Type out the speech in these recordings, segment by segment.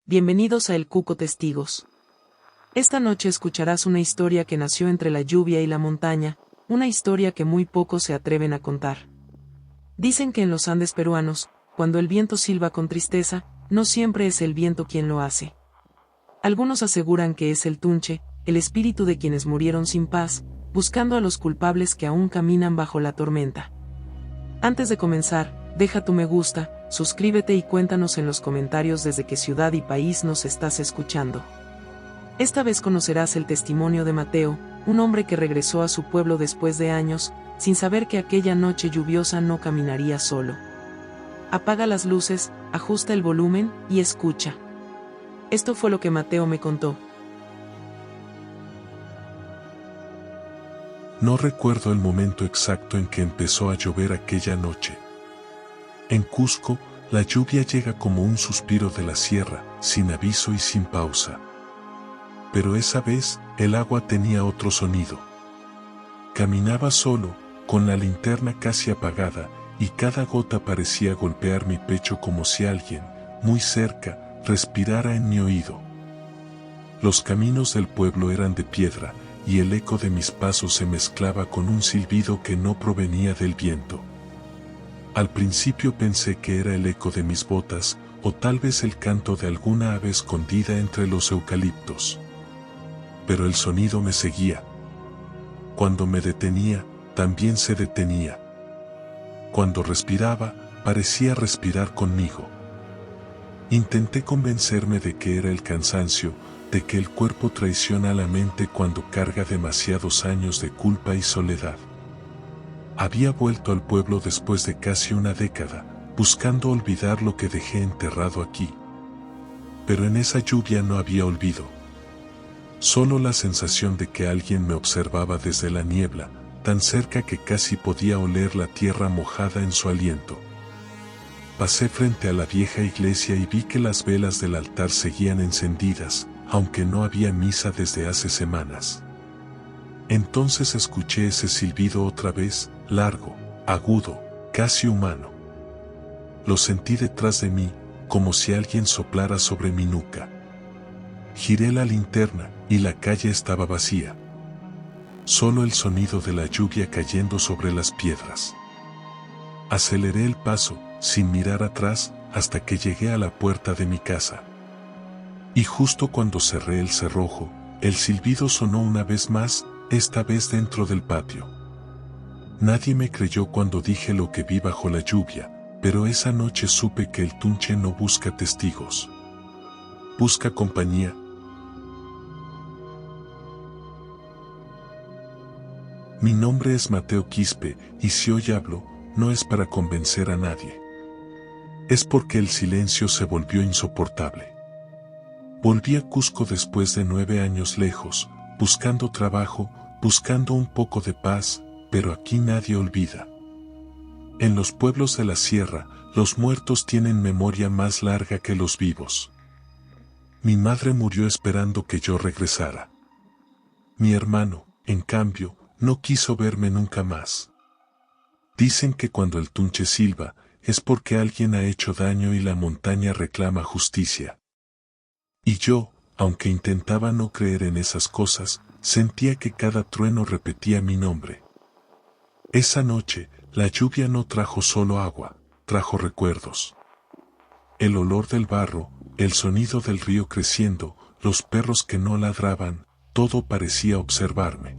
bienvenidos a El Cuco Testigos. Esta noche escucharás una historia que nació entre la lluvia y la montaña, una historia que muy pocos se atreven a contar. Dicen que en los Andes peruanos, cuando el viento silba con tristeza, no siempre es el viento quien lo hace. Algunos aseguran que es el tunche, el espíritu de quienes murieron sin paz, buscando a los culpables que aún caminan bajo la tormenta. Antes de comenzar, deja tu me gusta, suscríbete y cuéntanos en los comentarios desde qué ciudad y país nos estás escuchando. Esta vez conocerás el testimonio de Mateo, un hombre que regresó a su pueblo después de años, sin saber que aquella noche lluviosa no caminaría solo. Apaga las luces, ajusta el volumen y escucha. Esto fue lo que Mateo me contó. No recuerdo el momento exacto en que empezó a llover aquella noche. En Cusco, la lluvia llega como un suspiro de la sierra, sin aviso y sin pausa. Pero esa vez, el agua tenía otro sonido. Caminaba solo, con la linterna casi apagada, y cada gota parecía golpear mi pecho como si alguien, muy cerca, respirara en mi oído. Los caminos del pueblo eran de piedra, y el eco de mis pasos se mezclaba con un silbido que no provenía del viento. Al principio pensé que era el eco de mis botas, o tal vez el canto de alguna ave escondida entre los eucaliptos. Pero el sonido me seguía. Cuando me detenía, también se detenía. Cuando respiraba, parecía respirar conmigo. Intenté convencerme de que era el cansancio, de que el cuerpo traiciona a la mente cuando carga demasiados años de culpa y soledad. Había vuelto al pueblo después de casi una década, buscando olvidar lo que dejé enterrado aquí. Pero en esa lluvia no había olvido. Solo la sensación de que alguien me observaba desde la niebla, tan cerca que casi podía oler la tierra mojada en su aliento. Pasé frente a la vieja iglesia y vi que las velas del altar seguían encendidas, aunque no había misa desde hace semanas. Entonces escuché ese silbido otra vez, largo, agudo, casi humano. Lo sentí detrás de mí, como si alguien soplara sobre mi nuca. Giré la linterna, y la calle estaba vacía. Solo el sonido de la lluvia cayendo sobre las piedras. Aceleré el paso, sin mirar atrás, hasta que llegué a la puerta de mi casa. Y justo cuando cerré el cerrojo, el silbido sonó una vez más, esta vez dentro del patio. Nadie me creyó cuando dije lo que vi bajo la lluvia, pero esa noche supe que el tunche no busca testigos. Busca compañía. Mi nombre es Mateo Quispe, y si hoy hablo, no es para convencer a nadie. Es porque el silencio se volvió insoportable. Volví a Cusco después de 9 años lejos, buscando trabajo, buscando un poco de paz, pero aquí nadie olvida. En los pueblos de la sierra, los muertos tienen memoria más larga que los vivos. Mi madre murió esperando que yo regresara. Mi hermano, en cambio, no quiso verme nunca más. Dicen que cuando el tunche silba, es porque alguien ha hecho daño y la montaña reclama justicia. Y yo, aunque intentaba no creer en esas cosas, sentía que cada trueno repetía mi nombre. Esa noche, la lluvia no trajo solo agua, trajo recuerdos. El olor del barro, el sonido del río creciendo, los perros que no ladraban, todo parecía observarme.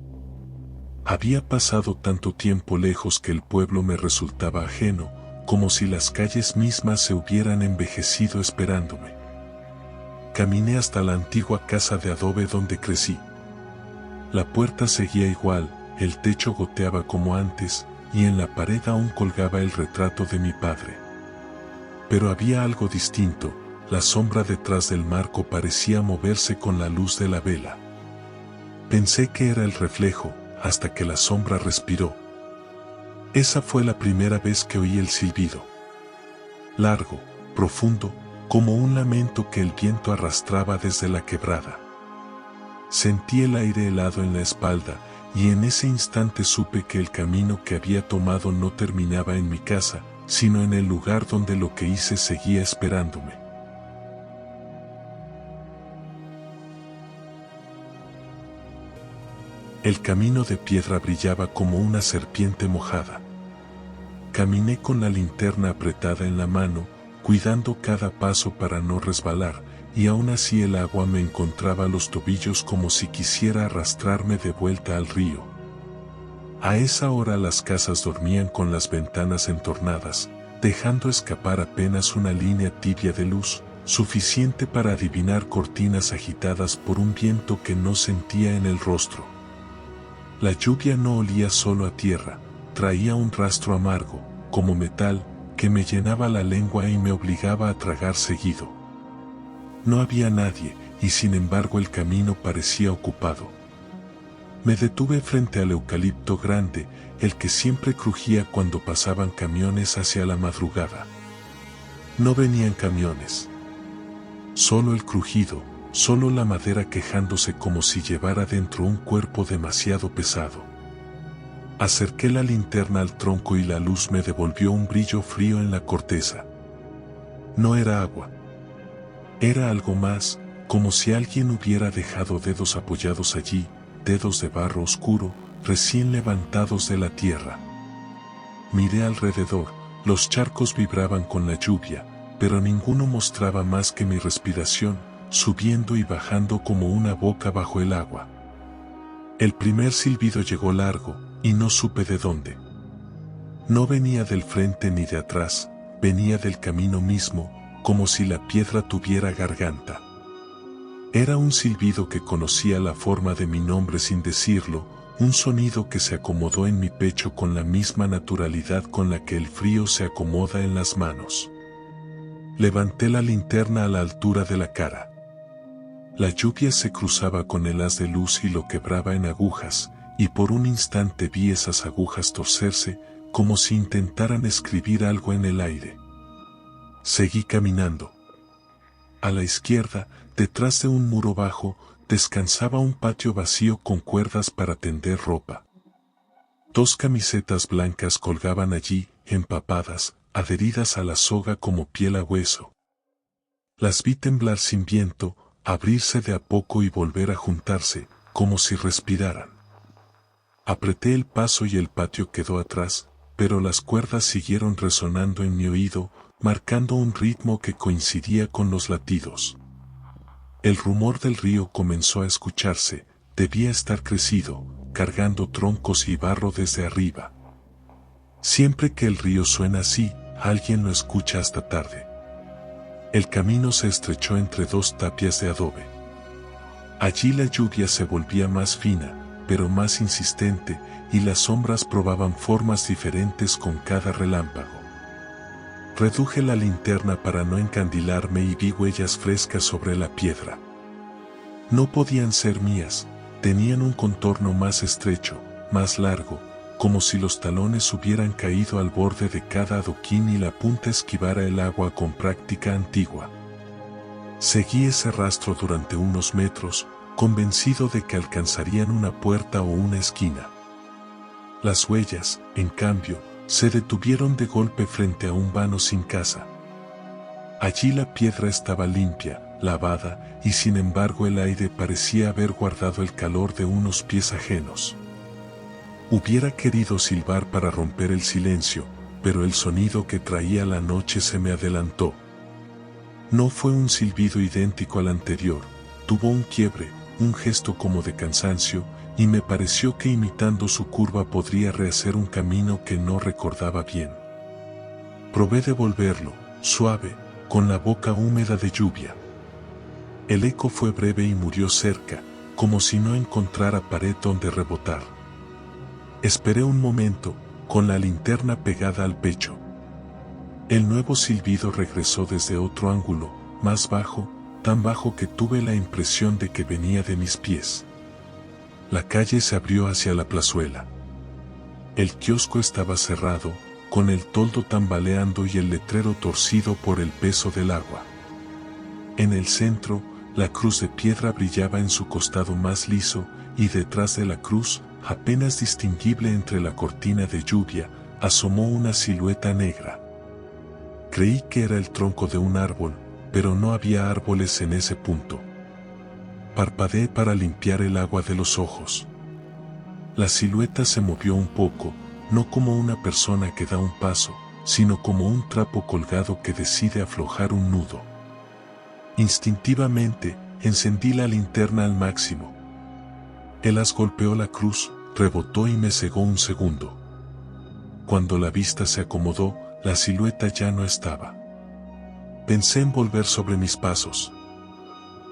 Había pasado tanto tiempo lejos que el pueblo me resultaba ajeno, como si las calles mismas se hubieran envejecido esperándome. Caminé hasta la antigua casa de adobe donde crecí. La puerta seguía igual, el techo goteaba como antes, y en la pared aún colgaba el retrato de mi padre. Pero había algo distinto, la sombra detrás del marco parecía moverse con la luz de la vela. Pensé que era el reflejo, hasta que la sombra respiró. Esa fue la primera vez que oí el silbido. Largo, profundo, como un lamento que el viento arrastraba desde la quebrada. Sentí el aire helado en la espalda, y en ese instante supe que el camino que había tomado no terminaba en mi casa, sino en el lugar donde lo que hice seguía esperándome. El camino de piedra brillaba como una serpiente mojada. Caminé con la linterna apretada en la mano, cuidando cada paso para no resbalar, y aún así el agua me encontraba a los tobillos como si quisiera arrastrarme de vuelta al río. A esa hora las casas dormían con las ventanas entornadas, dejando escapar apenas una línea tibia de luz, suficiente para adivinar cortinas agitadas por un viento que no sentía en el rostro. La lluvia no olía solo a tierra, traía un rastro amargo, como metal, que me llenaba la lengua y me obligaba a tragar seguido. No había nadie, y sin embargo el camino parecía ocupado. Me detuve frente al eucalipto grande, el que siempre crujía cuando pasaban camiones hacia la madrugada. No venían camiones. Solo el crujido, solo la madera quejándose como si llevara dentro un cuerpo demasiado pesado. Acerqué la linterna al tronco y la luz me devolvió un brillo frío en la corteza. No era agua. Era algo más, como si alguien hubiera dejado dedos apoyados allí, dedos de barro oscuro, recién levantados de la tierra. Miré alrededor, los charcos vibraban con la lluvia, pero ninguno mostraba más que mi respiración, subiendo y bajando como una boca bajo el agua. El primer silbido llegó largo, y no supe de dónde. No venía del frente ni de atrás, venía del camino mismo, como si la piedra tuviera garganta. Era un silbido que conocía la forma de mi nombre sin decirlo, un sonido que se acomodó en mi pecho con la misma naturalidad con la que el frío se acomoda en las manos. Levanté la linterna a la altura de la cara. La lluvia se cruzaba con el haz de luz y lo quebraba en agujas, y por un instante vi esas agujas torcerse, como si intentaran escribir algo en el aire. Seguí caminando. A la izquierda, detrás de un muro bajo, descansaba un patio vacío con cuerdas para tender ropa. 2 camisetas blancas colgaban allí, empapadas, adheridas a la soga como piel a hueso. Las vi temblar sin viento, abrirse de a poco y volver a juntarse, como si respiraran. Apreté el paso y el patio quedó atrás, pero las cuerdas siguieron resonando en mi oído, marcando un ritmo que coincidía con los latidos. El rumor del río comenzó a escucharse, debía estar crecido, cargando troncos y barro desde arriba. Siempre que el río suena así, alguien lo escucha hasta tarde. El camino se estrechó entre 2 tapias de adobe. Allí la lluvia se volvía más fina, pero más insistente, y las sombras probaban formas diferentes con cada relámpago. Reduje la linterna para no encandilarme y vi huellas frescas sobre la piedra. No podían ser mías, tenían un contorno más estrecho, más largo, como si los talones hubieran caído al borde de cada adoquín y la punta esquivara el agua con práctica antigua. Seguí ese rastro durante unos metros, convencido de que alcanzarían una puerta o una esquina. Las huellas, en cambio, se detuvieron de golpe frente a un vano sin casa. Allí la piedra estaba limpia, lavada, y sin embargo el aire parecía haber guardado el calor de unos pies ajenos. Hubiera querido silbar para romper el silencio, pero el sonido que traía la noche se me adelantó. No fue un silbido idéntico al anterior, tuvo un quiebre, un gesto como de cansancio, y me pareció que imitando su curva podría rehacer un camino que no recordaba bien. Probé de volverlo, suave, con la boca húmeda de lluvia. El eco fue breve y murió cerca, como si no encontrara pared donde rebotar. Esperé un momento, con la linterna pegada al pecho. El nuevo silbido regresó desde otro ángulo, más bajo, tan bajo que tuve la impresión de que venía de mis pies. La calle se abrió hacia la plazuela. El kiosco estaba cerrado, con el toldo tambaleando y el letrero torcido por el peso del agua. En el centro, la cruz de piedra brillaba en su costado más liso, y detrás de la cruz, apenas distinguible entre la cortina de lluvia, asomó una silueta negra. Creí que era el tronco de un árbol, pero no había árboles en ese punto. Parpadeé para limpiar el agua de los ojos. La silueta se movió un poco, no como una persona que da un paso, sino como un trapo colgado que decide aflojar un nudo. Instintivamente, encendí la linterna al máximo. El haz golpeó la cruz, rebotó y me cegó un segundo. Cuando la vista se acomodó, la silueta ya no estaba. Pensé en volver sobre mis pasos.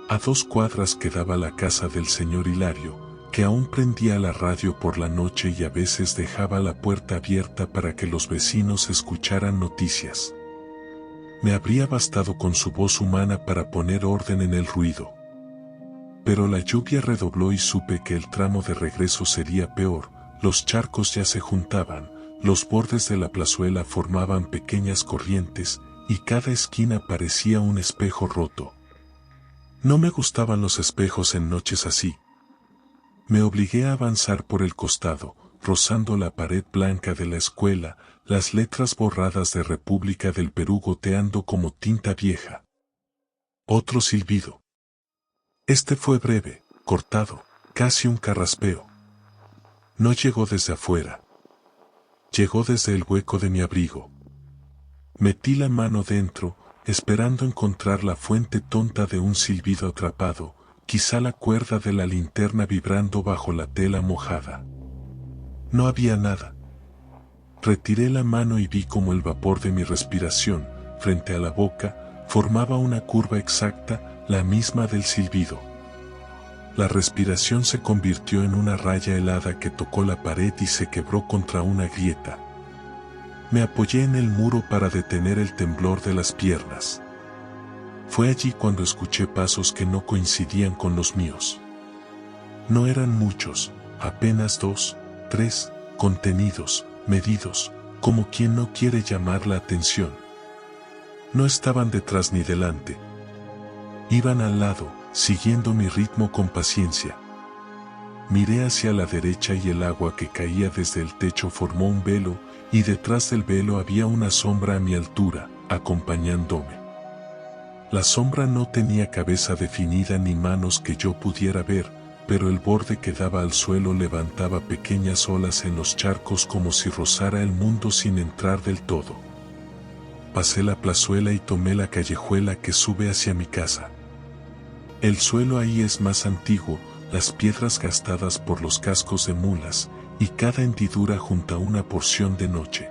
A 2 cuadras quedaba la casa del señor Hilario, que aún prendía la radio por la noche y a veces dejaba la puerta abierta para que los vecinos escucharan noticias. Me habría bastado con su voz humana para poner orden en el ruido. Pero la lluvia redobló y supe que el tramo de regreso sería peor. Los charcos ya se juntaban, los bordes de la plazuela formaban pequeñas corrientes, y cada esquina parecía un espejo roto. No me gustaban los espejos en noches así. Me obligué a avanzar por el costado, rozando la pared blanca de la escuela, las letras borradas de República del Perú goteando como tinta vieja. Otro silbido. Este fue breve, cortado, casi un carraspeo. No llegó desde afuera. Llegó desde el hueco de mi abrigo. Metí la mano dentro, esperando encontrar la fuente tonta de un silbido atrapado, quizá la cuerda de la linterna vibrando bajo la tela mojada. No había nada. Retiré la mano y vi como el vapor de mi respiración, frente a la boca, formaba una curva exacta, la misma del silbido. La respiración se convirtió en una raya helada que tocó la pared y se quebró contra una grieta. Me apoyé en el muro para detener el temblor de las piernas. Fue allí cuando escuché pasos que no coincidían con los míos. No eran muchos, apenas 2, 3, contenidos, medidos, como quien no quiere llamar la atención. No estaban detrás ni delante. Iban al lado, siguiendo mi ritmo con paciencia. Miré hacia la derecha y el agua que caía desde el techo formó un velo, y detrás del velo había una sombra a mi altura, acompañándome. La sombra no tenía cabeza definida ni manos que yo pudiera ver, pero el borde que daba al suelo levantaba pequeñas olas en los charcos como si rozara el mundo sin entrar del todo. Pasé la plazuela y tomé la callejuela que sube hacia mi casa. El suelo ahí es más antiguo, las piedras gastadas por los cascos de mulas, y cada hendidura junta una porción de noche.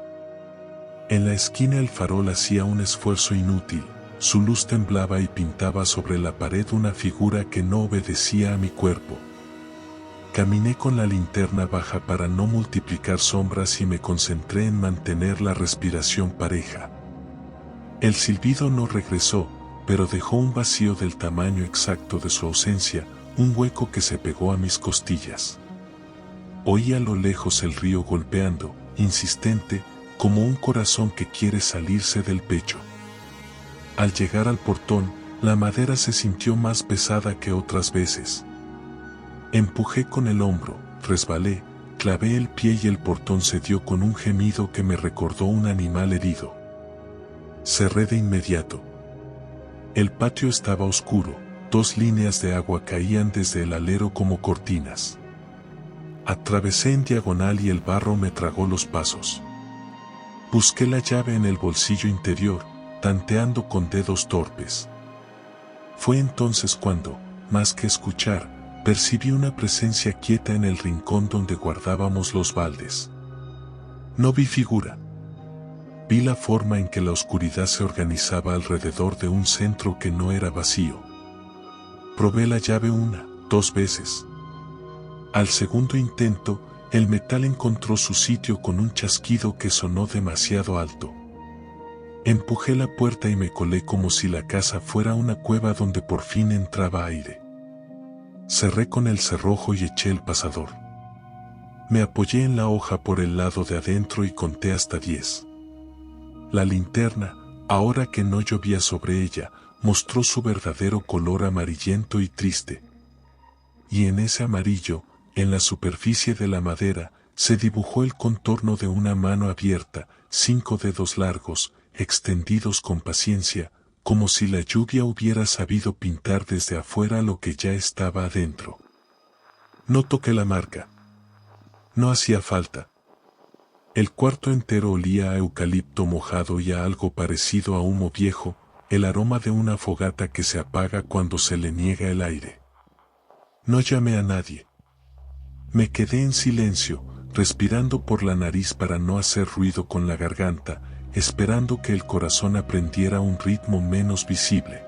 En la esquina el farol hacía un esfuerzo inútil. Su luz temblaba y pintaba sobre la pared una figura que no obedecía a mi cuerpo. Caminé con la linterna baja para no multiplicar sombras y me concentré en mantener la respiración pareja. El silbido no regresó, pero dejó un vacío del tamaño exacto de su ausencia, un hueco que se pegó a mis costillas. Oí a lo lejos el río golpeando, insistente, como un corazón que quiere salirse del pecho. Al llegar al portón, la madera se sintió más pesada que otras veces. Empujé con el hombro, resbalé, clavé el pie y el portón cedió con un gemido que me recordó un animal herido. Cerré de inmediato. El patio estaba oscuro, 2 líneas de agua caían desde el alero como cortinas. Atravesé en diagonal y el barro me tragó los pasos. Busqué la llave en el bolsillo interior, tanteando con dedos torpes. Fue entonces cuando, más que escuchar, percibí una presencia quieta en el rincón donde guardábamos los baldes. No vi figura. Vi la forma en que la oscuridad se organizaba alrededor de un centro que no era vacío. Probé la llave 1, 2 veces. Al segundo intento, el metal encontró su sitio con un chasquido que sonó demasiado alto. Empujé la puerta y me colé como si la casa fuera una cueva donde por fin entraba aire. Cerré con el cerrojo y eché el pasador. Me apoyé en la hoja por el lado de adentro y conté hasta 10. La linterna, ahora que no llovía sobre ella, mostró su verdadero color amarillento y triste. Y en ese amarillo, en la superficie de la madera, se dibujó el contorno de una mano abierta, 5 dedos largos, extendidos con paciencia, como si la lluvia hubiera sabido pintar desde afuera lo que ya estaba adentro. No toqué la marca. No hacía falta. El cuarto entero olía a eucalipto mojado y a algo parecido a humo viejo, el aroma de una fogata que se apaga cuando se le niega el aire. No llamé a nadie. Me quedé en silencio, respirando por la nariz para no hacer ruido con la garganta, esperando que el corazón aprendiera un ritmo menos visible.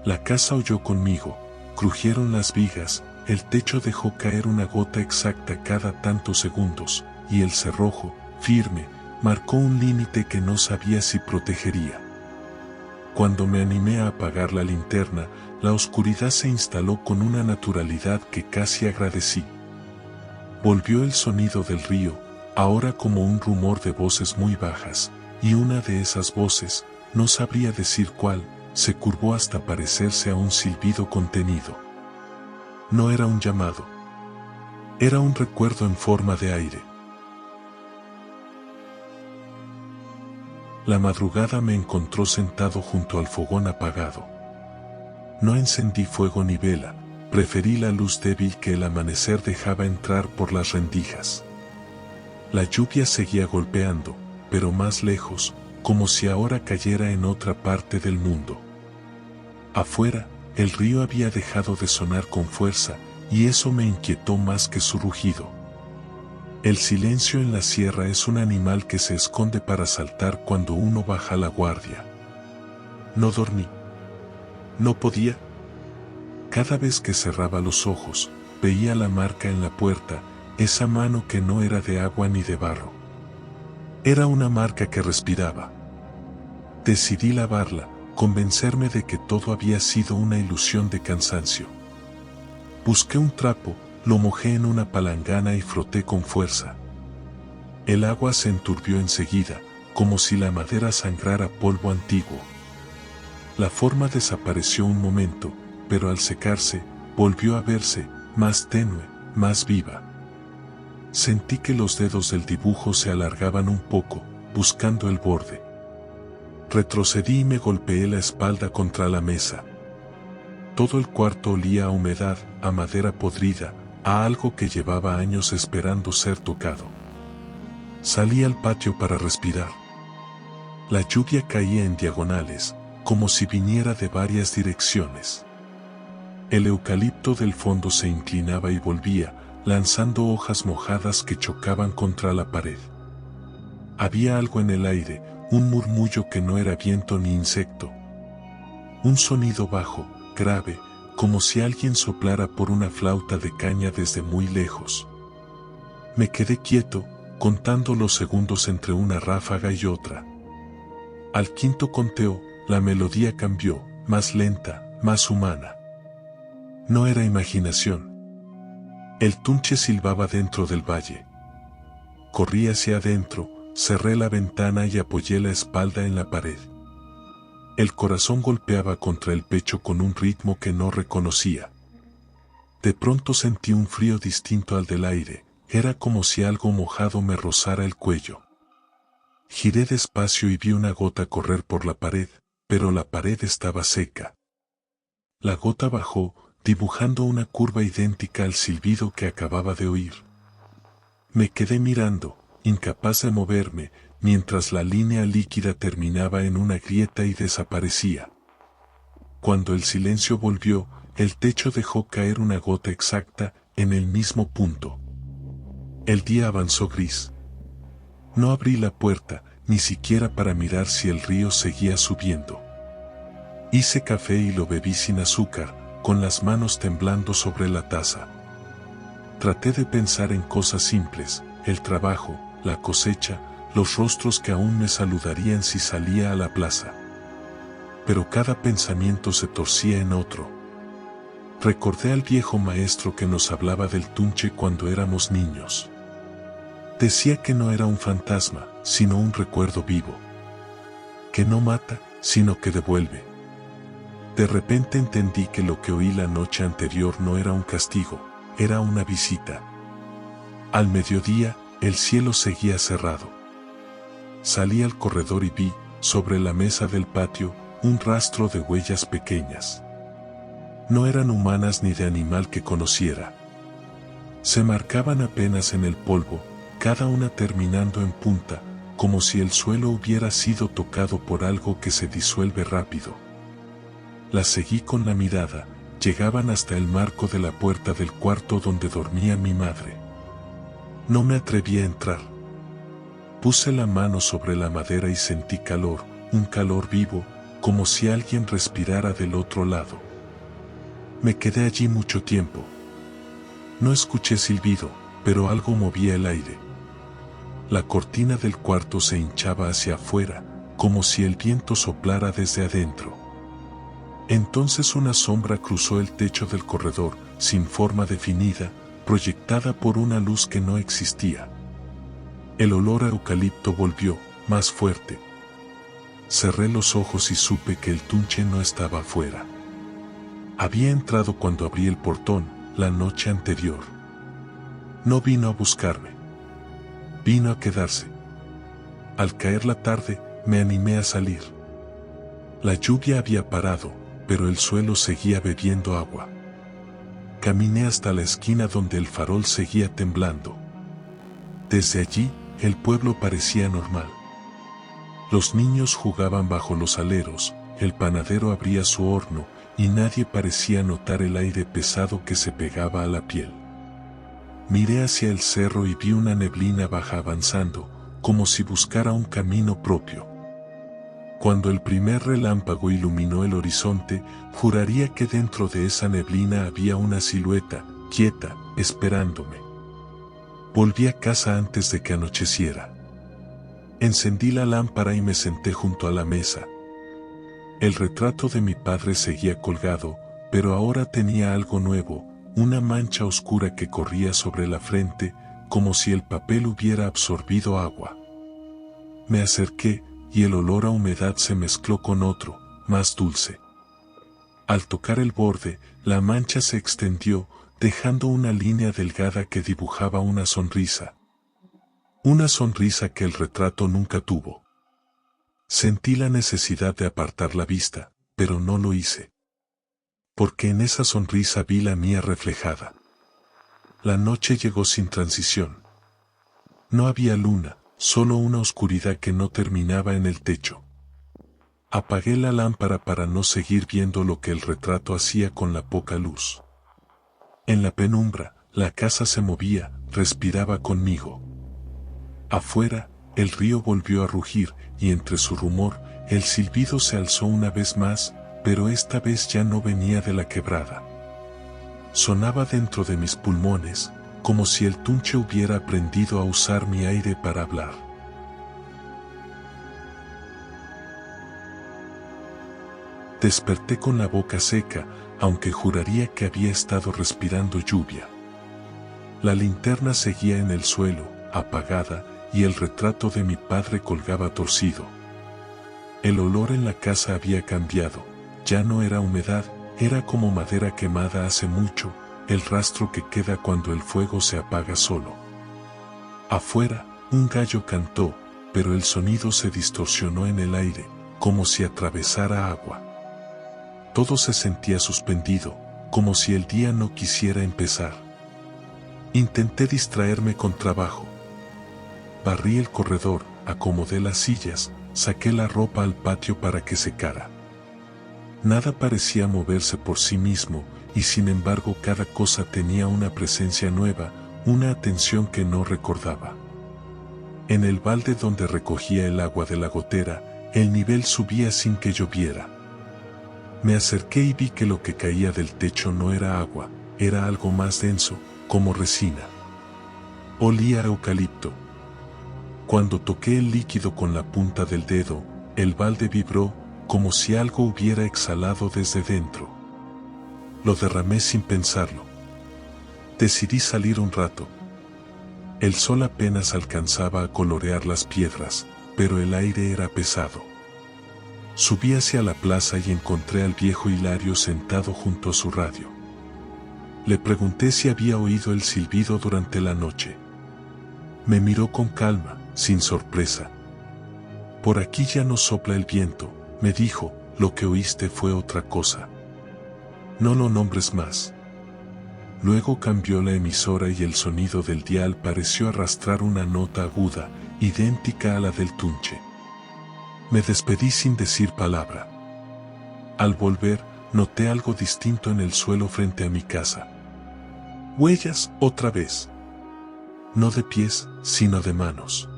La casa oyó conmigo, crujieron las vigas, el techo dejó caer una gota exacta cada tantos segundos, y el cerrojo, firme, marcó un límite que no sabía si protegería. Cuando me animé a apagar la linterna, la oscuridad se instaló con una naturalidad que casi agradecí. Volvió el sonido del río, ahora como un rumor de voces muy bajas, y una de esas voces, no sabría decir cuál, se curvó hasta parecerse a un silbido contenido. No era un llamado. Era un recuerdo en forma de aire. La madrugada me encontró sentado junto al fogón apagado. No encendí fuego ni vela, preferí la luz débil que el amanecer dejaba entrar por las rendijas. La lluvia seguía golpeando, pero más lejos, como si ahora cayera en otra parte del mundo. Afuera, el río había dejado de sonar con fuerza, y eso me inquietó más que su rugido. El silencio en la sierra es un animal que se esconde para saltar cuando uno baja la guardia. No dormí. No podía. Cada vez que cerraba los ojos, veía la marca en la puerta, esa mano que no era de agua ni de barro. Era una marca que respiraba. Decidí lavarla, convencerme de que todo había sido una ilusión de cansancio. Busqué un trapo, lo mojé en una palangana y froté con fuerza. El agua se enturbió enseguida, como si la madera sangrara polvo antiguo. La forma desapareció un momento, pero al secarse, volvió a verse, más tenue, más viva. Sentí que los dedos del dibujo se alargaban un poco, buscando el borde. Retrocedí y me golpeé la espalda contra la mesa. Todo el cuarto olía a humedad, a madera podrida, a algo que llevaba años esperando ser tocado. Salí al patio para respirar. La lluvia caía en diagonales, como si viniera de varias direcciones. El eucalipto del fondo se inclinaba y volvía, lanzando hojas mojadas que chocaban contra la pared. Había algo en el aire, un murmullo que no era viento ni insecto. Un sonido bajo, grave, como si alguien soplara por una flauta de caña desde muy lejos. Me quedé quieto, contando los segundos entre una ráfaga y otra. Al quinto conteo, la melodía cambió, más lenta, más humana. No era imaginación. El tunche silbaba dentro del valle. Corrí hacia adentro, cerré la ventana y apoyé la espalda en la pared. El corazón golpeaba contra el pecho con un ritmo que no reconocía. De pronto sentí un frío distinto al del aire, era como si algo mojado me rozara el cuello. Giré despacio y vi una gota correr por la pared, pero la pared estaba seca. La gota bajó, dibujando una curva idéntica al silbido que acababa de oír. Me quedé mirando, incapaz de moverme, mientras la línea líquida terminaba en una grieta y desaparecía. Cuando el silencio volvió, el techo dejó caer una gota exacta, en el mismo punto. El día avanzó gris. No abrí la puerta, ni siquiera para mirar si el río seguía subiendo. Hice café y lo bebí sin azúcar, con las manos temblando sobre la taza. Traté de pensar en cosas simples, el trabajo, la cosecha, los rostros que aún me saludarían si salía a la plaza. Pero cada pensamiento se torcía en otro. Recordé al viejo maestro que nos hablaba del tunche cuando éramos niños. Decía que no era un fantasma, sino un recuerdo vivo. Que no mata, sino que devuelve. De repente entendí que lo que oí la noche anterior no era un castigo, era una visita. Al mediodía, el cielo seguía cerrado. Salí al corredor y vi, sobre la mesa del patio, un rastro de huellas pequeñas. No eran humanas ni de animal que conociera. Se marcaban apenas en el polvo, cada una terminando en punta, como si el suelo hubiera sido tocado por algo que se disuelve rápido. Las seguí con la mirada, llegaban hasta el marco de la puerta del cuarto donde dormía mi madre. No me atreví a entrar. Puse la mano sobre la madera y sentí calor, un calor vivo, como si alguien respirara del otro lado. Me quedé allí mucho tiempo. No escuché silbido, pero algo movía el aire. La cortina del cuarto se hinchaba hacia afuera, como si el viento soplara desde adentro. Entonces una sombra cruzó el techo del corredor, sin forma definida, proyectada por una luz que no existía. El olor a eucalipto volvió, más fuerte. Cerré los ojos y supe que el Tunche no estaba afuera. Había entrado cuando abrí el portón, la noche anterior. No vino a buscarme. Vino a quedarse. Al caer la tarde, me animé a salir. La lluvia había parado, pero el suelo seguía bebiendo agua. Caminé hasta la esquina donde el farol seguía temblando. Desde allí, el pueblo parecía normal. Los niños jugaban bajo los aleros, el panadero abría su horno, y nadie parecía notar el aire pesado que se pegaba a la piel. Miré hacia el cerro y vi una neblina baja avanzando, como si buscara un camino propio. Cuando el primer relámpago iluminó el horizonte, juraría que dentro de esa neblina había una silueta, quieta, esperándome. Volví a casa antes de que anocheciera. Encendí la lámpara y me senté junto a la mesa. El retrato de mi padre seguía colgado, pero ahora tenía algo nuevo, una mancha oscura que corría sobre la frente, como si el papel hubiera absorbido agua. Me acerqué, y el olor a humedad se mezcló con otro, más dulce. Al tocar el borde, la mancha se extendió, dejando una línea delgada que dibujaba una sonrisa. Una sonrisa que el retrato nunca tuvo. Sentí la necesidad de apartar la vista, pero no lo hice. Porque en esa sonrisa vi la mía reflejada. La noche llegó sin transición. No había luna, solo una oscuridad que no terminaba en el techo. Apagué la lámpara para no seguir viendo lo que el retrato hacía con la poca luz. En la penumbra, la casa se movía, respiraba conmigo. Afuera, el río volvió a rugir, y entre su rumor, el silbido se alzó una vez más, pero esta vez ya no venía de la quebrada. Sonaba dentro de mis pulmones, como si el Tunche hubiera aprendido a usar mi aire para hablar. Desperté con la boca seca, aunque juraría que había estado respirando lluvia. La linterna seguía en el suelo, apagada, y el retrato de mi padre colgaba torcido. El olor en la casa había cambiado, ya no era humedad, era como madera quemada hace mucho, el rastro que queda cuando el fuego se apaga solo. Afuera, un gallo cantó, pero el sonido se distorsionó en el aire, como si atravesara agua. Todo se sentía suspendido, como si el día no quisiera empezar. Intenté distraerme con trabajo. Barrí el corredor, acomodé las sillas, saqué la ropa al patio para que secara. Nada parecía moverse por sí mismo, y sin embargo cada cosa tenía una presencia nueva, una atención que no recordaba. En el balde donde recogía el agua de la gotera, el nivel subía sin que lloviera. Me acerqué y vi que lo que caía del techo no era agua, era algo más denso, como resina. Olía a eucalipto. Cuando toqué el líquido con la punta del dedo, el balde vibró, como si algo hubiera exhalado desde dentro. Lo derramé sin pensarlo. Decidí salir un rato. El sol apenas alcanzaba a colorear las piedras, pero el aire era pesado. Subí hacia la plaza y encontré al viejo Hilario sentado junto a su radio. Le pregunté si había oído el silbido durante la noche. Me miró con calma, sin sorpresa. Por aquí ya no sopla el viento, me dijo, lo que oíste fue otra cosa. No lo nombres más. Luego cambió la emisora y el sonido del dial pareció arrastrar una nota aguda, idéntica a la del tunche. Me despedí sin decir palabra. Al volver, noté algo distinto en el suelo frente a mi casa. Huellas, otra vez. No de pies, sino de manos.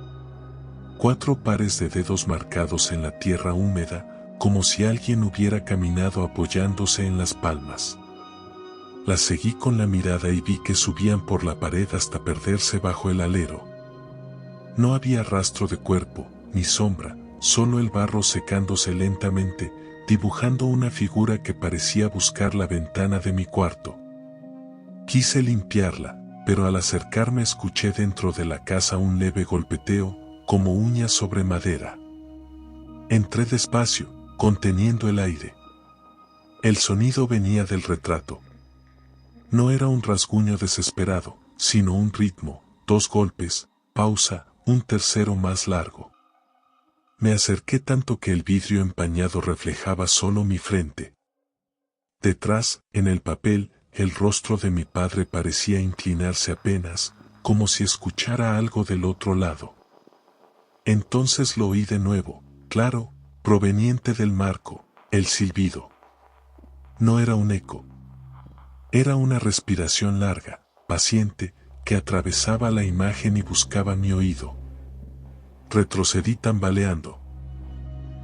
4 pares de dedos marcados en la tierra húmeda, como si alguien hubiera caminado apoyándose en las palmas. Las seguí con la mirada y vi que subían por la pared hasta perderse bajo el alero. No había rastro de cuerpo, ni sombra, solo el barro secándose lentamente, dibujando una figura que parecía buscar la ventana de mi cuarto. Quise limpiarla, pero al acercarme escuché dentro de la casa un leve golpeteo, como uñas sobre madera. Entré despacio, conteniendo el aire. El sonido venía del retrato. No era un rasguño desesperado, sino un ritmo, 2 golpes, pausa, un tercero más largo. Me acerqué tanto que el vidrio empañado reflejaba solo mi frente. Detrás, en el papel, el rostro de mi padre parecía inclinarse apenas, como si escuchara algo del otro lado. Entonces lo oí de nuevo, claro, proveniente del marco, el silbido. No era un eco. Era una respiración larga, paciente, que atravesaba la imagen y buscaba mi oído. Retrocedí tambaleando.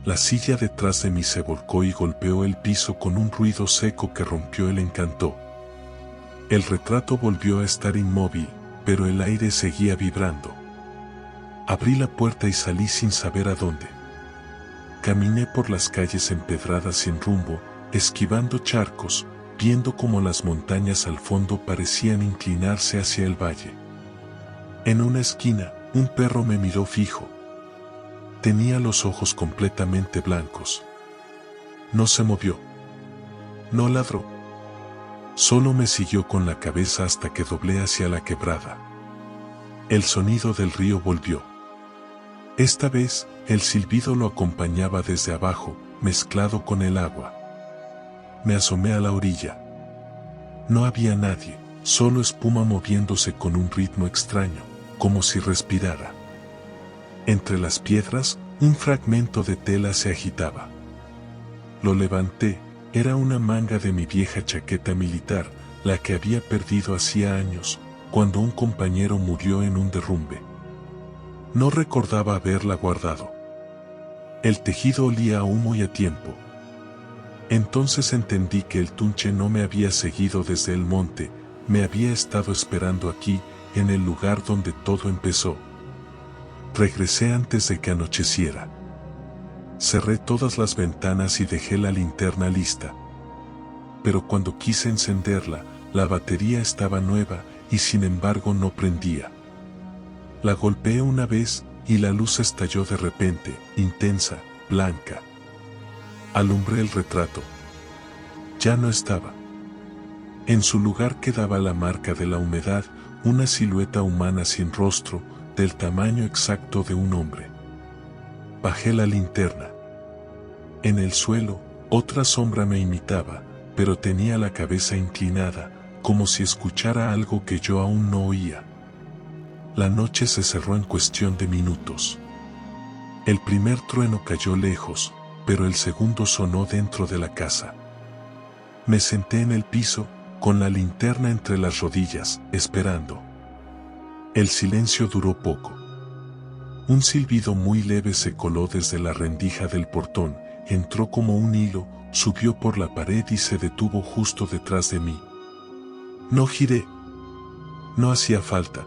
La silla detrás de mí se volcó y golpeó el piso con un ruido seco que rompió el encanto. El retrato volvió a estar inmóvil, pero el aire seguía vibrando. Abrí la puerta y salí sin saber a dónde. Caminé por las calles empedradas sin rumbo, esquivando charcos, viendo cómo las montañas al fondo parecían inclinarse hacia el valle. En una esquina, un perro me miró fijo. Tenía los ojos completamente blancos. No se movió. No ladró. Solo me siguió con la cabeza hasta que doblé hacia la quebrada. El sonido del río volvió. Esta vez, el silbido lo acompañaba desde abajo, mezclado con el agua. Me asomé a la orilla. No había nadie, solo espuma moviéndose con un ritmo extraño, como si respirara. Entre las piedras, un fragmento de tela se agitaba. Lo levanté, era una manga de mi vieja chaqueta militar, la que había perdido hacía años, cuando un compañero murió en un derrumbe. No recordaba haberla guardado. El tejido olía a humo y a tiempo. Entonces entendí que el tunche no me había seguido desde el monte, me había estado esperando aquí, en el lugar donde todo empezó. Regresé antes de que anocheciera. Cerré todas las ventanas y dejé la linterna lista. Pero cuando quise encenderla, la batería estaba nueva y sin embargo no prendía. La golpeé una vez y la luz estalló de repente, intensa, blanca. Alumbré el retrato. Ya no estaba. En su lugar quedaba la marca de la humedad, una silueta humana sin rostro, del tamaño exacto de un hombre. Bajé la linterna. En el suelo, otra sombra me imitaba, pero tenía la cabeza inclinada, como si escuchara algo que yo aún no oía. La noche se cerró en cuestión de minutos. El primer trueno cayó lejos, pero el segundo sonó dentro de la casa. Me senté en el piso, con la linterna entre las rodillas, esperando. El silencio duró poco. Un silbido muy leve se coló desde la rendija del portón, entró como un hilo, subió por la pared y se detuvo justo detrás de mí. No giré. No hacía falta.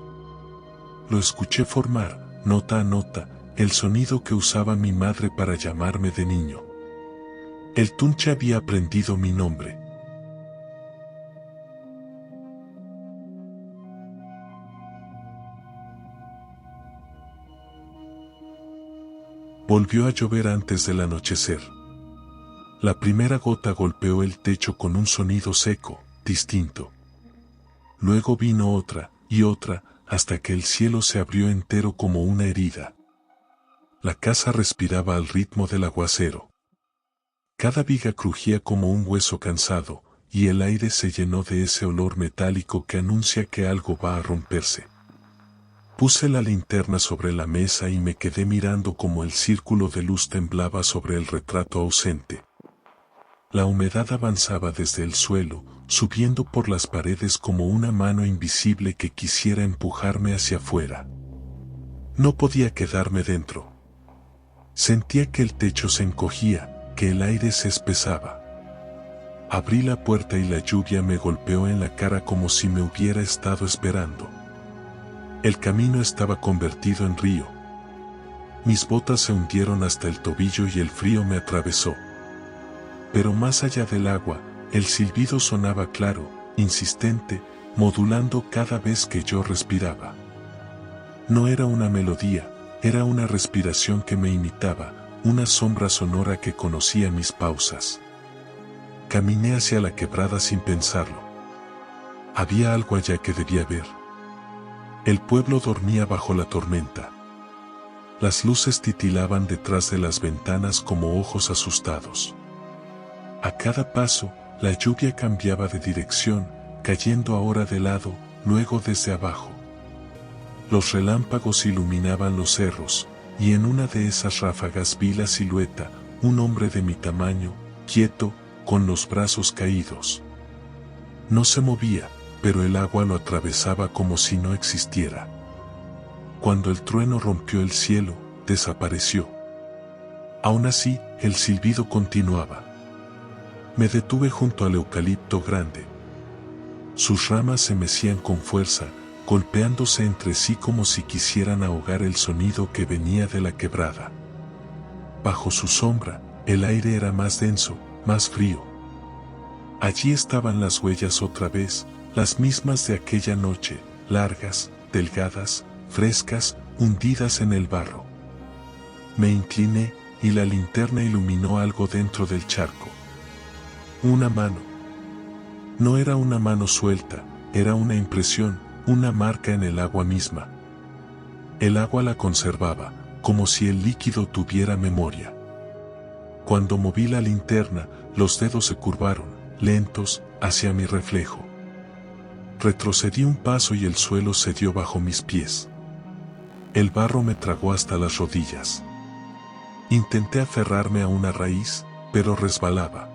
Lo escuché formar, nota a nota, el sonido que usaba mi madre para llamarme de niño. El tunche había aprendido mi nombre. Volvió a llover antes del anochecer. La primera gota golpeó el techo con un sonido seco, distinto. Luego vino otra, y otra, hasta que el cielo se abrió entero como una herida. La casa respiraba al ritmo del aguacero. Cada viga crujía como un hueso cansado, y el aire se llenó de ese olor metálico que anuncia que algo va a romperse. Puse la linterna sobre la mesa y me quedé mirando cómo el círculo de luz temblaba sobre el retrato ausente. La humedad avanzaba desde el suelo, subiendo por las paredes como una mano invisible que quisiera empujarme hacia afuera. No podía quedarme dentro. Sentía que el techo se encogía, que el aire se espesaba. Abrí la puerta y la lluvia me golpeó en la cara como si me hubiera estado esperando. El camino estaba convertido en río. Mis botas se hundieron hasta el tobillo y el frío me atravesó. Pero más allá del agua, el silbido sonaba claro, insistente, modulando cada vez que yo respiraba. No era una melodía, era una respiración que me imitaba, una sombra sonora que conocía mis pausas. Caminé hacia la quebrada sin pensarlo. Había algo allá que debía ver. El pueblo dormía bajo la tormenta. Las luces titilaban detrás de las ventanas como ojos asustados. A cada paso, la lluvia cambiaba de dirección, cayendo ahora de lado, luego desde abajo. Los relámpagos iluminaban los cerros, y en una de esas ráfagas vi la silueta, un hombre de mi tamaño, quieto, con los brazos caídos. No se movía, pero el agua lo atravesaba como si no existiera. Cuando el trueno rompió el cielo, desapareció. Aún así, el silbido continuaba. Me detuve junto al eucalipto grande. Sus ramas se mecían con fuerza, golpeándose entre sí como si quisieran ahogar el sonido que venía de la quebrada. Bajo su sombra, el aire era más denso, más frío. Allí estaban las huellas otra vez, las mismas de aquella noche, largas, delgadas, frescas, hundidas en el barro. Me incliné, y la linterna iluminó algo dentro del charco. Una mano. No era una mano suelta, era una impresión, una marca en el agua misma. El agua la conservaba, como si el líquido tuviera memoria. Cuando moví la linterna, los dedos se curvaron, lentos, hacia mi reflejo. Retrocedí un paso y el suelo cedió bajo mis pies. El barro me tragó hasta las rodillas. Intenté aferrarme a una raíz, pero resbalaba.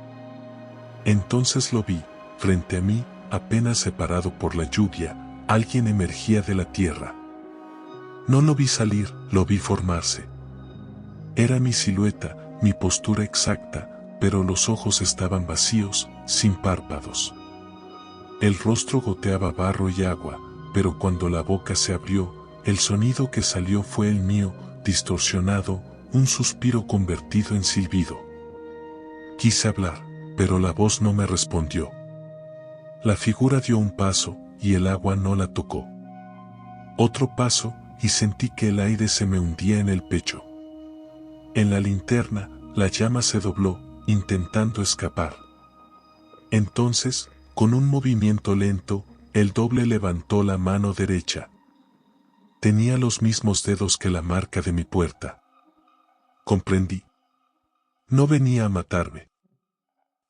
Entonces lo vi, frente a mí, apenas separado por la lluvia, alguien emergía de la tierra. No lo vi salir, lo vi formarse. Era mi silueta, mi postura exacta, pero los ojos estaban vacíos, sin párpados. El rostro goteaba barro y agua, pero cuando la boca se abrió, el sonido que salió fue el mío, distorsionado, un suspiro convertido en silbido. Quise hablar, pero la voz no me respondió. La figura dio un paso, y el agua no la tocó. Otro paso, y sentí que el aire se me hundía en el pecho. En la linterna, la llama se dobló, intentando escapar. Entonces, con un movimiento lento, el doble levantó la mano derecha. Tenía los mismos dedos que la marca de mi puerta. Comprendí. No venía a matarme.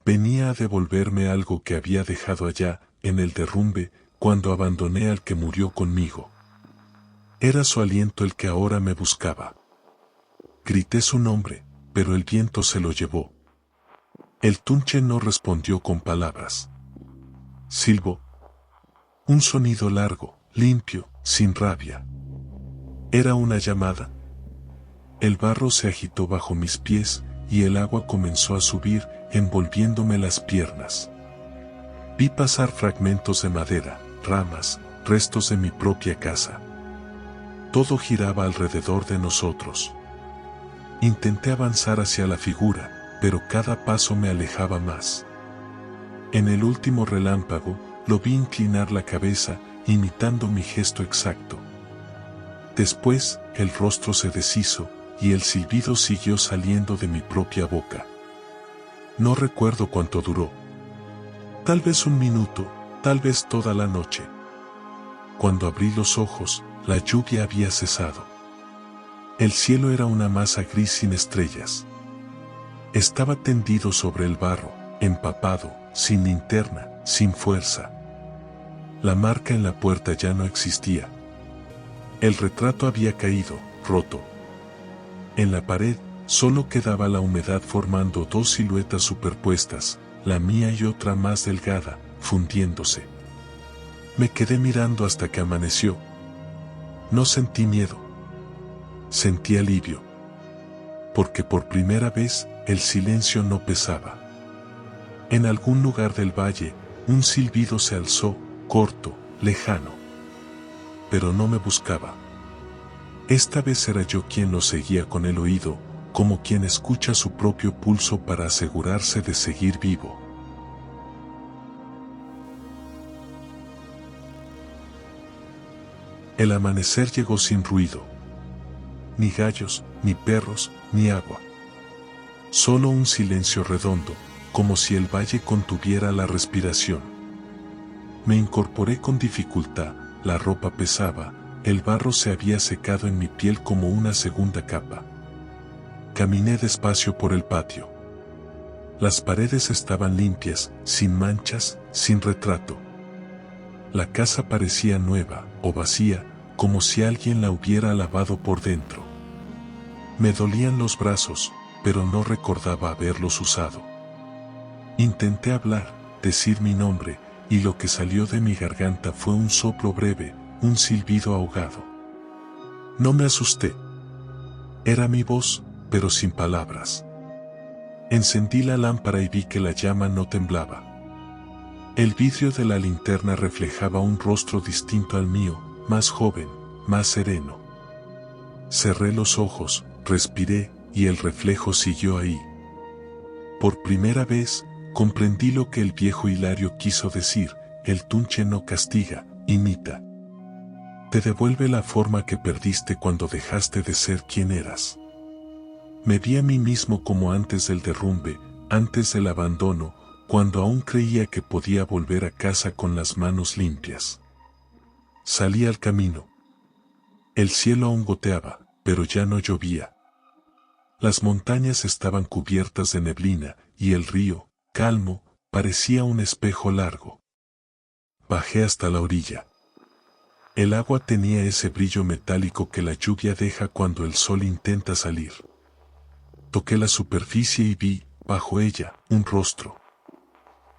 Venía a devolverme algo que había dejado allá, en el derrumbe, cuando abandoné al que murió conmigo. Era su aliento el que ahora me buscaba. Grité su nombre, pero el viento se lo llevó. El tunche no respondió con palabras. Silbó. Un sonido largo, limpio, sin rabia. ¿Era una llamada? El barro se agitó bajo mis pies, y el agua comenzó a subir, envolviéndome las piernas. Vi pasar fragmentos de madera, ramas, restos de mi propia casa. Todo giraba alrededor de nosotros. Intenté avanzar hacia la figura, pero cada paso me alejaba más. En el último relámpago, lo vi inclinar la cabeza, imitando mi gesto exacto. Después, el rostro se deshizo, y el silbido siguió saliendo de mi propia boca. No recuerdo cuánto duró. Tal vez un minuto, tal vez toda la noche. Cuando abrí los ojos, la lluvia había cesado. El cielo era una masa gris sin estrellas. Estaba tendido sobre el barro, empapado, sin linterna, sin fuerza. La marca en la puerta ya no existía. El retrato había caído, roto. En la pared, solo quedaba la humedad formando dos siluetas superpuestas, la mía y otra más delgada, fundiéndose. Me quedé mirando hasta que amaneció. No sentí miedo. Sentí alivio. Porque por primera vez, el silencio no pesaba. En algún lugar del valle, un silbido se alzó, corto, lejano. Pero no me buscaba. Esta vez era yo quien lo seguía con el oído, como quien escucha su propio pulso para asegurarse de seguir vivo. El amanecer llegó sin ruido. Ni gallos, ni perros, ni agua. Solo un silencio redondo, como si el valle contuviera la respiración. Me incorporé con dificultad, la ropa pesaba, el barro se había secado en mi piel como una segunda capa. Caminé despacio por el patio. Las paredes estaban limpias, sin manchas, sin retrato. La casa parecía nueva, o vacía, como si alguien la hubiera lavado por dentro. Me dolían los brazos, pero no recordaba haberlos usado. Intenté hablar, decir mi nombre, y lo que salió de mi garganta fue un soplo breve, un silbido ahogado. No me asusté. Era mi voz, pero sin palabras. Encendí la lámpara y vi que la llama no temblaba. El vidrio de la linterna reflejaba un rostro distinto al mío, más joven, más sereno. Cerré los ojos, respiré, y el reflejo siguió ahí. Por primera vez, comprendí lo que el viejo Hilario quiso decir: el tunche no castiga, imita. Te devuelve la forma que perdiste cuando dejaste de ser quien eras. Me vi a mí mismo como antes del derrumbe, antes del abandono, cuando aún creía que podía volver a casa con las manos limpias. Salí al camino. El cielo aún goteaba, pero ya no llovía. Las montañas estaban cubiertas de neblina, y el río, calmo, parecía un espejo largo. Bajé hasta la orilla. El agua tenía ese brillo metálico que la lluvia deja cuando el sol intenta salir. Toqué la superficie y vi, bajo ella, un rostro.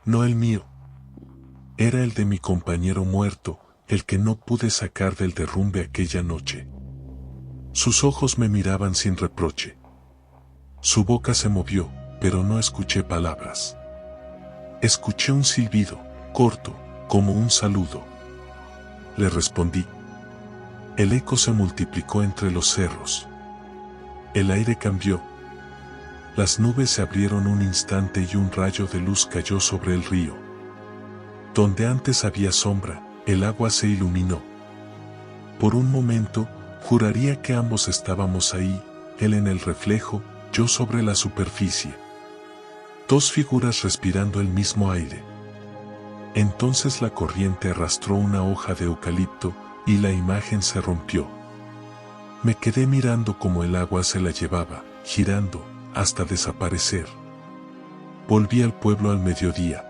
No el mío. Era el de mi compañero muerto, el que no pude sacar del derrumbe aquella noche. Sus ojos me miraban sin reproche. Su boca se movió, pero no escuché palabras. Escuché un silbido, corto, como un saludo. Le respondí. El eco se multiplicó entre los cerros. El aire cambió. Las nubes se abrieron un instante y un rayo de luz cayó sobre el río. Donde antes había sombra, el agua se iluminó. Por un momento, juraría que ambos estábamos ahí, él en el reflejo, yo sobre la superficie. Dos figuras respirando el mismo aire. Entonces la corriente arrastró una hoja de eucalipto, y la imagen se rompió. Me quedé mirando cómo el agua se la llevaba, girando, hasta desaparecer. Volví al pueblo al mediodía.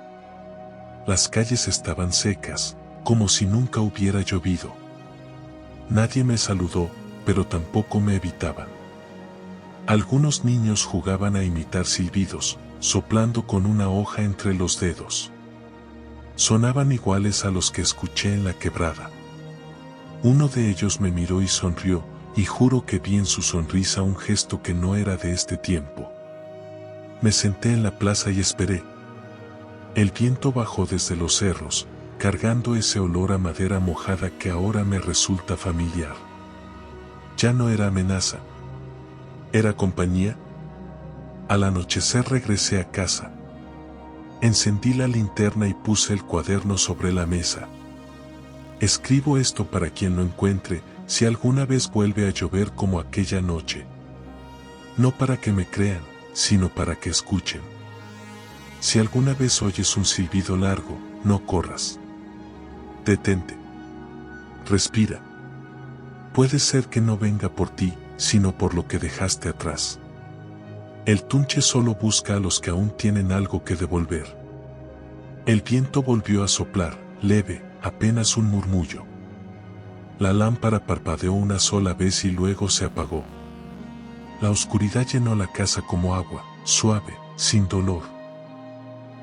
Las calles estaban secas, como si nunca hubiera llovido. Nadie me saludó, pero tampoco me evitaban. Algunos niños jugaban a imitar silbidos, soplando con una hoja entre los dedos. Sonaban iguales a los que escuché en la quebrada. Uno de ellos me miró y sonrió, y juro que vi en su sonrisa un gesto que no era de este tiempo. Me senté en la plaza y esperé. El viento bajó desde los cerros, cargando ese olor a madera mojada que ahora me resulta familiar. Ya no era amenaza. ¿Era compañía? Al anochecer regresé a casa. Encendí la linterna y puse el cuaderno sobre la mesa. Escribo esto para quien lo encuentre, si alguna vez vuelve a llover como aquella noche. No para que me crean, sino para que escuchen. Si alguna vez oyes un silbido largo, no corras. Detente. Respira. Puede ser que no venga por ti, sino por lo que dejaste atrás. El tunche solo busca a los que aún tienen algo que devolver. El viento volvió a soplar, leve, apenas un murmullo. La lámpara parpadeó una sola vez y luego se apagó. La oscuridad llenó la casa como agua, suave, sin dolor.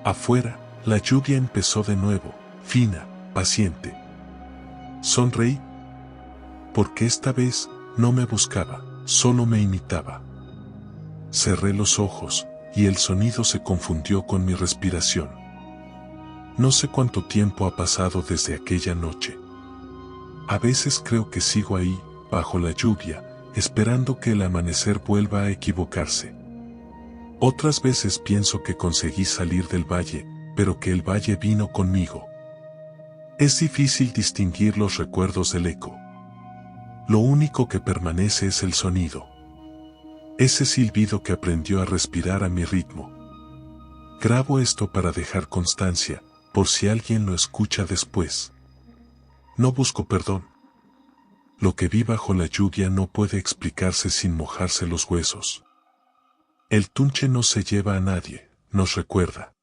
Afuera, la lluvia empezó de nuevo, fina, paciente. Sonreí, porque esta vez no me buscaba, solo me imitaba. Cerré los ojos, y el sonido se confundió con mi respiración. No sé cuánto tiempo ha pasado desde aquella noche. A veces creo que sigo ahí, bajo la lluvia, esperando que el amanecer vuelva a equivocarse. Otras veces pienso que conseguí salir del valle, pero que el valle vino conmigo. Es difícil distinguir los recuerdos del eco. Lo único que permanece es el sonido. Ese silbido que aprendió a respirar a mi ritmo. Grabo esto para dejar constancia, por si alguien lo escucha después. No busco perdón. Lo que vi bajo la lluvia no puede explicarse sin mojarse los huesos. El tunche no se lleva a nadie, nos recuerda.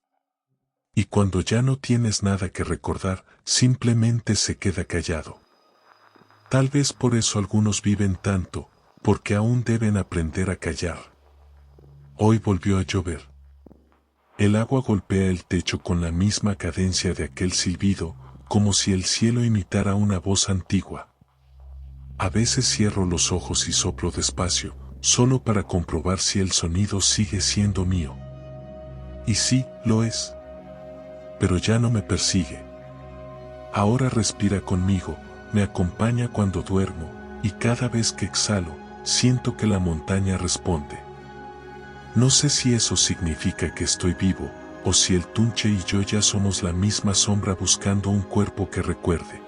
Y cuando ya no tienes nada que recordar, simplemente se queda callado. Tal vez por eso algunos viven tanto, porque aún deben aprender a callar. Hoy volvió a llover. El agua golpea el techo con la misma cadencia de aquel silbido, como si el cielo imitara una voz antigua. A veces cierro los ojos y soplo despacio, solo para comprobar si el sonido sigue siendo mío. Y sí, lo es. Pero ya no me persigue. Ahora respira conmigo, me acompaña cuando duermo, y cada vez que exhalo, siento que la montaña responde. No sé si eso significa que estoy vivo, o si el tunche y yo ya somos la misma sombra buscando un cuerpo que recuerde.